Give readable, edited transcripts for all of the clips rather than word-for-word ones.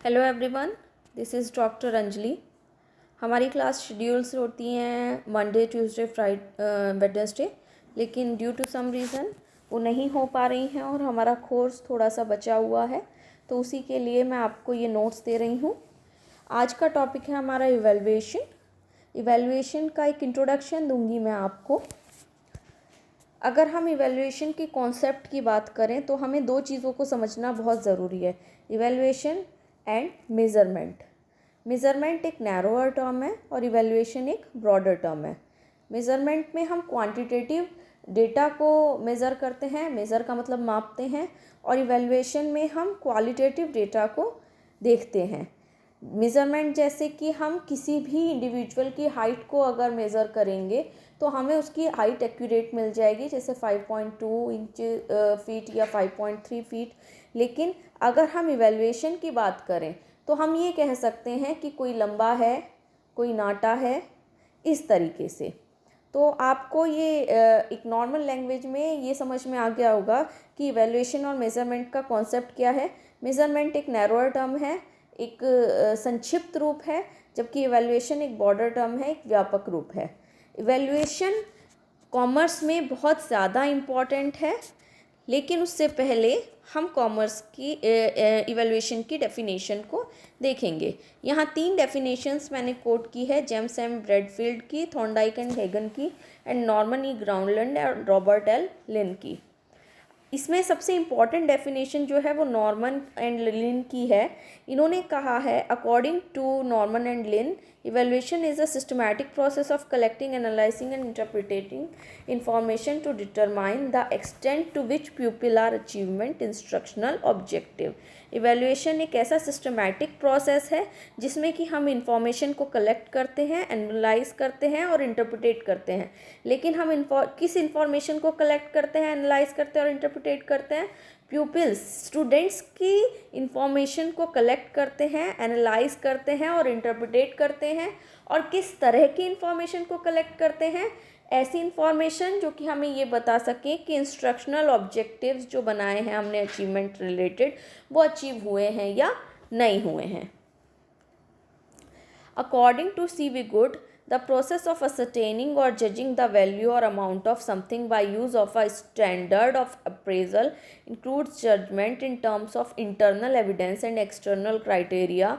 Hello everyone, this is doctor Anjali. हमारी class schedules होती हैं मंडे, ट्यूसडे, वेडनेसडे, लेकिन ड्यू टू सम रीज़न वो नहीं हो पा रही हैं और हमारा कोर्स थोड़ा सा बचा हुआ है, तो उसी के लिए मैं आपको ये नोट्स दे रही हूँ। आज का टॉपिक है हमारा इवैल्यूएशन का एक इंट्रोडक्शन दूंगी मैं आपको। अगर हम इवैल्यूएशन की कॉन्सेप्ट की बात करें तो हमें दो चीज़ों को समझना बहुत ज़रूरी है, इवैल्यूएशन एंड मेज़रमेंट। मेज़रमेंट एक नैरोअर टर्म है और इवैल्यूएशन एक ब्रॉडर टर्म है। मेज़रमेंट में हम क्वांटिटेटिव डेटा को मेज़र करते हैं, मेज़र का मतलब मापते हैं, और इवैल्यूएशन में हम क्वालिटेटिव डेटा को देखते हैं। मेज़रमेंट जैसे कि हम किसी भी इंडिविजुअल की हाइट को अगर मेज़र करेंगे तो हमें उसकी हाइट एक्यूरेट मिल जाएगी, जैसे 5.2 इंच फीट या 5.3 फीट। लेकिन अगर हम इवैल्यूएशन की बात करें तो हम ये कह सकते हैं कि कोई लंबा है, कोई नाटा है, इस तरीके से। तो आपको ये एक नॉर्मल लैंग्वेज में ये समझ में आ गया होगा कि इवैल्यूएशन और मेज़रमेंट का कॉन्सेप्ट क्या है। मेज़रमेंट एक नैरोअर टर्म है, एक संक्षिप्त रूप है, जबकि इवैल्यूएशन एक ब्रॉडर टर्म है, एक व्यापक रूप है। इवैल्यूएशन कॉमर्स में बहुत ज़्यादा इम्पॉर्टेंट है, लेकिन उससे पहले हम कॉमर्स की इवैल्यूएशन की डेफिनेशन को देखेंगे। यहाँ 3 डेफिनेशंस मैंने कोट की है, जेम्स एम ब्रैडफील्ड की, थॉर्नडाइक एंड हेगन की, एंड नॉर्मन ई ग्राउंडलैंड और रॉबर्ट एल लिन की। इसमें सबसे इम्पॉर्टेंट डेफिनेशन जो है वो नॉर्मन एंड लिन की है। इन्होंने कहा है, according to Norman and Linn, evaluation is a systematic process of collecting, analysing and interpreting information to determine the extent to which people are achievement instructional objective. Evaluation एक ऐसा सिस्टमैटिक प्रोसेस है जिसमें कि हम इंफॉर्मेशन को collect करते हैं, analyse करते हैं और इंटरप्रिटेट करते हैं। लेकिन हम किस इंफॉर्मेशन को कलेक्ट करते हैं, एनालाइज करते हैं और इंटरप्रिटेट करते हैं? प्यूपिल्स, स्टूडेंट्स की इंफॉर्मेशन को कलेक्ट करते हैं, एनालाइज करते हैं और इंटरप्रिटेट करते हैं। और किस तरह की इंफॉर्मेशन को कलेक्ट करते हैं? ऐसी इंफॉर्मेशन जो कि हमें ये बता सकें कि इंस्ट्रक्शनल ऑब्जेक्टिव्स जो बनाए हैं हमने अचीवमेंट रिलेटेड, वो अचीव हुए हैं या नहीं हुए हैं। According to C.V. Good, the process of ascertaining or judging the value or amount of something by use of a standard of appraisal includes judgment in terms of internal evidence and external criteria.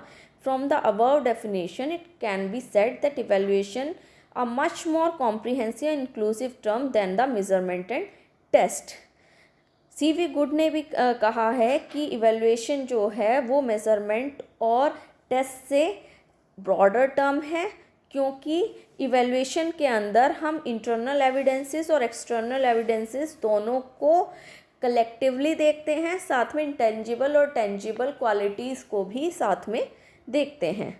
From the above definition, it can be said that evaluation a much more comprehensive and inclusive term than the measurement and test. C.V. Good ने भी कहा है कि evaluation जो है वो measurement और test से ब्रॉडर टर्म है, क्योंकि इवैल्यूएशन के अंदर हम इंटरनल एविडेंसेस और एक्सटर्नल एविडेंसेस दोनों को कलेक्टिवली देखते हैं, साथ में इंटेंजिबल और टेंजिबल क्वालिटीज़ को भी साथ में देखते हैं।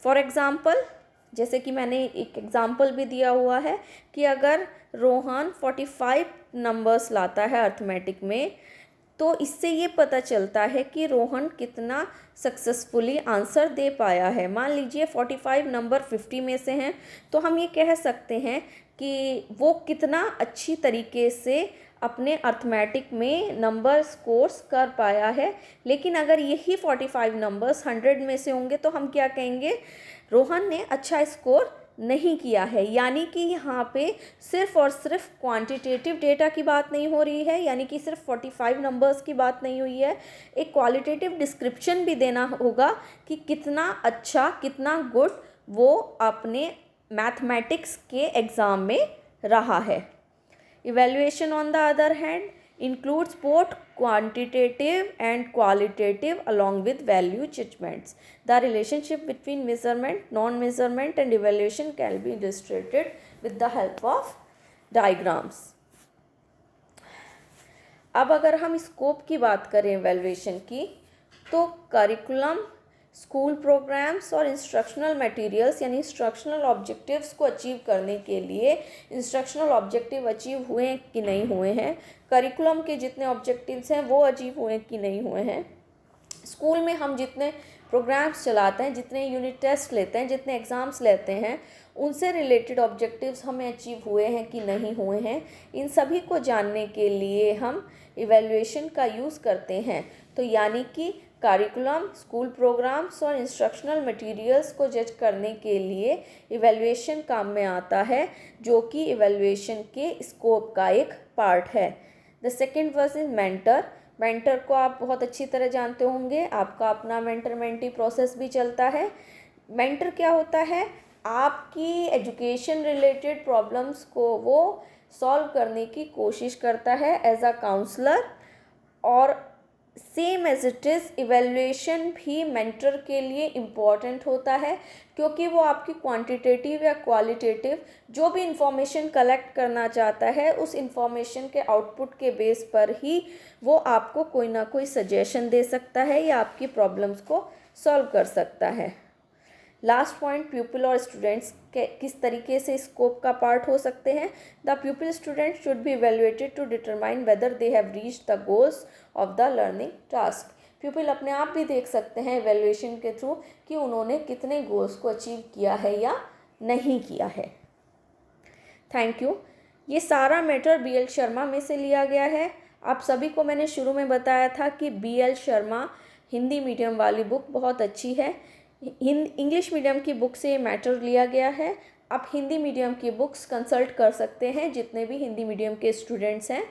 फॉर एग्ज़ाम्पल, जैसे कि मैंने एक एग्ज़ाम्पल भी दिया हुआ है कि अगर रोहन 45 नंबर्स लाता है अर्थमेटिक में, तो इससे ये पता चलता है कि रोहन कितना सक्सेसफुली आंसर दे पाया है। मान लीजिए 45 नंबर 50 में से हैं, तो हम ये कह सकते हैं कि वो कितना अच्छी तरीके से अपने अर्थमेटिक में नंबर स्कोर्स कर पाया है। लेकिन अगर यही 45 नंबर्स 100 में से होंगे तो हम क्या कहेंगे? रोहन ने अच्छा स्कोर नहीं किया है। यानी कि यहाँ पे सिर्फ और सिर्फ क्वांटिटेटिव डेटा की बात नहीं हो रही है, यानी कि सिर्फ 45 नंबर्स की बात नहीं हुई है, एक क्वालिटेटिव डिस्क्रिप्शन भी देना होगा कि कितना अच्छा, कितना गुड वो अपने मैथमेटिक्स के एग्ज़ाम में रहा है। Evaluation, on the other hand, includes both quantitative and qualitative along with value judgments. The relationship between measurement, non-measurement and evaluation can be illustrated with the help of diagrams. अब अगर हम scope की बात करें evaluation की, तो curriculum, school programmes और instructional materials यानी इंस्ट्रक्शनल ऑब्जेक्टिव्स को अचीव करने के लिए इंस्ट्रक्शनल ऑब्जेक्टिव अचीव हुए हैं कि नहीं हुए हैं, करिकुलम के जितने ऑब्जेक्टिव्स हैं वो अचीव हुए हैं कि नहीं हुए हैं, स्कूल में हम जितने प्रोग्राम्स चलाते हैं, जितने यूनिट टेस्ट लेते हैं, जितने एग्ज़ाम्स लेते हैं, उनसे रिलेटेड ऑब्जेक्टिव्स हमें अचीव हुए हैं कि नहीं हुए हैं, इन सभी को जानने के लिए हम इवैल्यूएशन का यूज़ करते हैं। तो यानी कि करिकुलम, स्कूल प्रोग्राम्स और इंस्ट्रक्शनल मटेरियल्स को जज करने के लिए इवैल्यूएशन काम में आता है, जो कि इवैल्यूएशन के स्कोप का एक पार्ट है। The second verse is mentor. Mentor को आप बहुत अच्छी तरह जानते होंगे, आपका अपना मेंटर मेंटी प्रोसेस भी चलता है। मेंटर क्या होता है? आपकी एजुकेशन रिलेटेड प्रॉब्लम्स को वो सॉल्व करने की कोशिश करता है एज अ काउंसलर। और same as it is evaluation भी मेंटर के लिए इम्पॉर्टेंट होता है, क्योंकि वो आपकी क्वांटिटेटिव या क्वालिटेटिव जो भी इंफॉर्मेशन कलेक्ट करना चाहता है, उस इंफॉर्मेशन के आउटपुट के बेस पर ही वो आपको कोई ना कोई सजेशन दे सकता है या आपकी प्रॉब्लम्स को सॉल्व कर सकता है। लास्ट पॉइंट, प्यूपिल और स्टूडेंट्स के किस तरीके से स्कोप का पार्ट हो सकते हैं। The pupil student should be evaluated to determine whether they have reached the goals of the learning task. Pupil अपने आप भी देख सकते हैं इवेल्युएशन के थ्रू कि उन्होंने कितने गोल्स को अचीव किया है या नहीं किया है। Thank you. ये सारा मैटर बी एल शर्मा में से लिया गया है। आप सभी को मैंने शुरू में बताया था कि B L Sharma Hindi medium वाली बुक बहुत अच्छी है। इंग्लिश मीडियम की बुक से ये मैटर लिया गया है। आप हिंदी मीडियम की बुक्स कंसल्ट कर सकते हैं, जितने भी हिंदी मीडियम के स्टूडेंट्स हैं।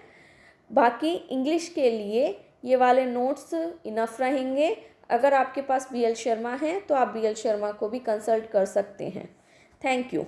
बाकी इंग्लिश के लिए ये वाले नोट्स इनफ रहेंगे। अगर आपके पास बी एल शर्मा है तो आप बी एल शर्मा को भी कंसल्ट कर सकते हैं। Thank you.